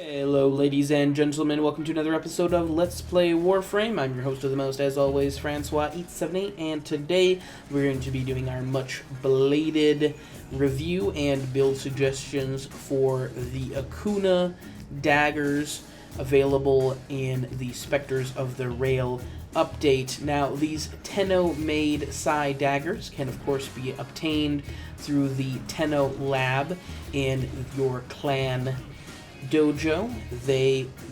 Hello ladies and gentlemen, welcome to another episode of Let's Play Warframe. I'm your host of the most, as always, Francois878, and today we're going to be doing our much belated review and build suggestions for the Okina daggers available in the Spectres of the Rail update. Now, these Tenno-made Sai daggers can of course be obtained through the Tenno lab in your clan dojo.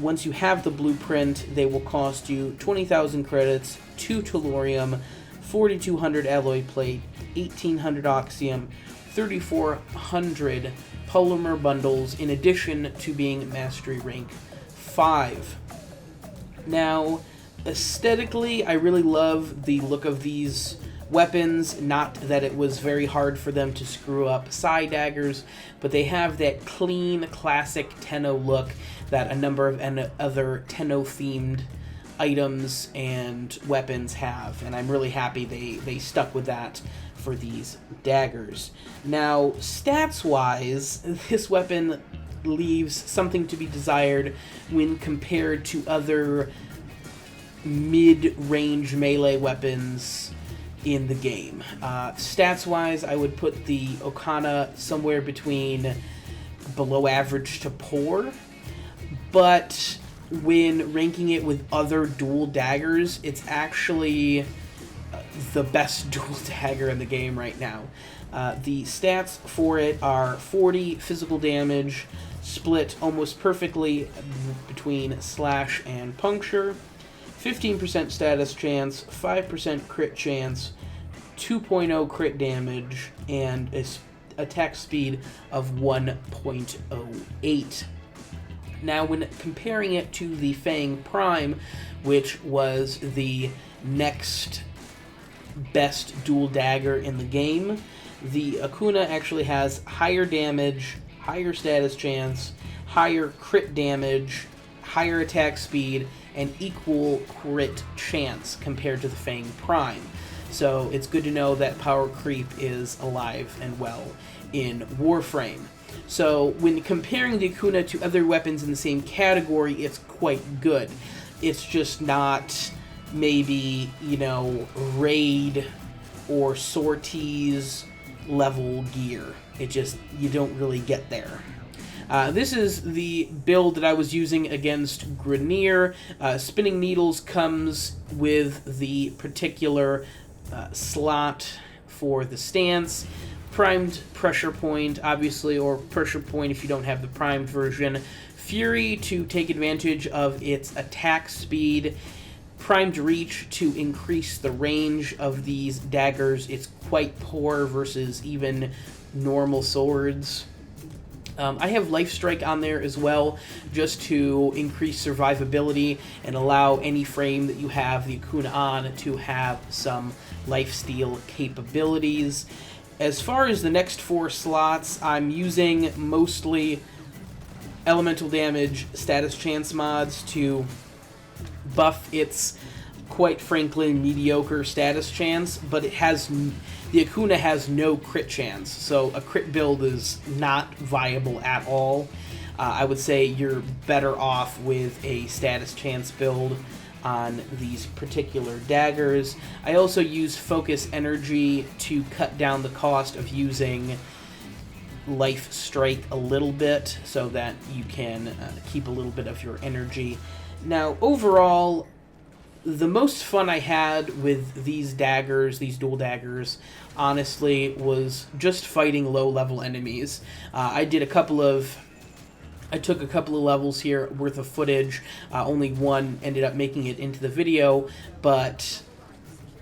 Once you have the blueprint, they will cost you 20,000 credits, 2 tellurium, 4,200 alloy plate, 1,800 oxium, 3,400 polymer bundles, in addition to being mastery rank 5. Now, aesthetically, I really love the look of these weapons. Not that it was very hard for them to screw up Sai daggers, but they have that clean, classic Tenno look that a number of other Tenno-themed items and weapons have, and I'm really happy they stuck with that for these daggers. Now, stats-wise, this weapon leaves something to be desired when compared to other mid-range melee weapons in the game. Stats-wise, I would put the Okina somewhere between below average to poor, but when ranking it with other dual daggers, it's actually the best dual dagger in the game right now. The stats for it are 40 physical damage, split almost perfectly between slash and puncture, 15% status chance, 5% crit chance, 2.0 crit damage, and an attack speed of 1.08. Now, when comparing it to the Fang Prime, which was the next best dual dagger in the game, the Okina actually has higher damage, higher status chance, higher crit damage, higher attack speed, and equal crit chance compared to the Fang Prime. So it's good to know that power creep is alive and well in Warframe. So when comparing the Okina to other weapons in the same category, it's quite good. It's just not maybe, raid or sorties level gear. You don't really get there. This is the build that I was using against Grenier. Spinning Needles comes with the particular slot for the stance. Primed Pressure Point, obviously, or Pressure Point if you don't have the primed version. Fury to take advantage of its attack speed. Primed Reach to increase the range of these daggers. It's quite poor versus even normal swords. I have Life Strike on there as well, just to increase survivability and allow any frame that you have the Okina on to have some lifesteal capabilities. As far as the next 4 slots, I'm using mostly elemental damage status chance mods to buff its, quite frankly, mediocre status chance, but the Okina has no crit chance, so a crit build is not viable at all. I would say you're better off with a status chance build on these particular daggers. I also use Focus Energy to cut down the cost of using Life Strike a little bit so that you can keep a little bit of your energy. Now, overall, the most fun I had with these daggers, these dual daggers, honestly, was just fighting low-level enemies. I took a couple of levels here worth of footage. Only one ended up making it into the video, but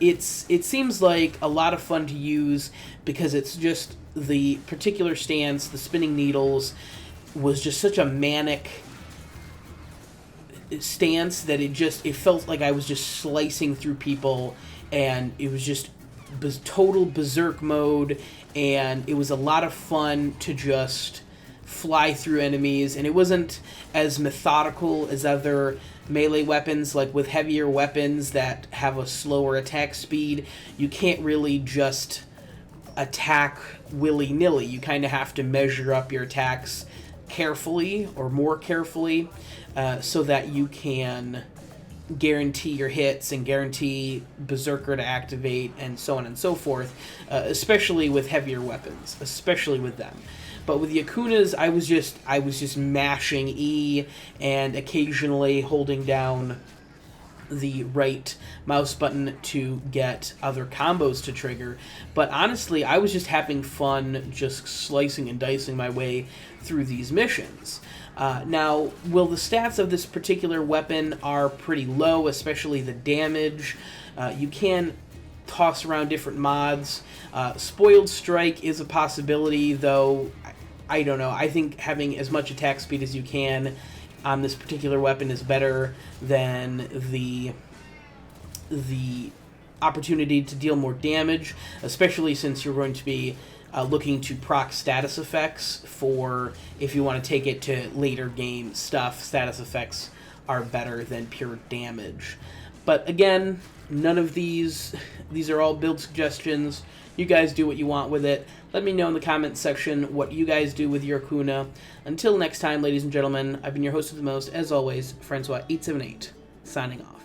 it seems like a lot of fun to use because it's just the particular stance, the Spinning Needles, was just such a manic stance that it felt like I was just slicing through people, and it was just total berserk mode, and it was a lot of fun to just fly through enemies, and it wasn't as methodical as other melee weapons. Like with heavier weapons that have a slower attack speed, you can't really just attack willy-nilly. You kind of have to measure up your attacks carefully or more carefully so that you can guarantee your hits and guarantee Berserker to activate and so on and so forth, especially with heavier weapons, especially with them. But with the Okunas, I was just mashing E and occasionally holding down the right mouse button to get other combos to trigger. But honestly, I was just having fun just slicing and dicing my way through these missions. Now, will the stats of this particular weapon are pretty low, especially the damage. You can toss around different mods. Spoiled Strike is a possibility, though I don't know. I think having as much attack speed as you can on this particular weapon is better than the opportunity to deal more damage, especially since you're going to be looking to proc status effects for if you want to take it to later game stuff. Status effects are better than pure damage. But again, none of these are all build suggestions. You guys do what you want with it. Let me know in the comments section what you guys do with your Okina. Until next time, ladies and gentlemen, I've been your host of the most, as always, Francois878, signing off.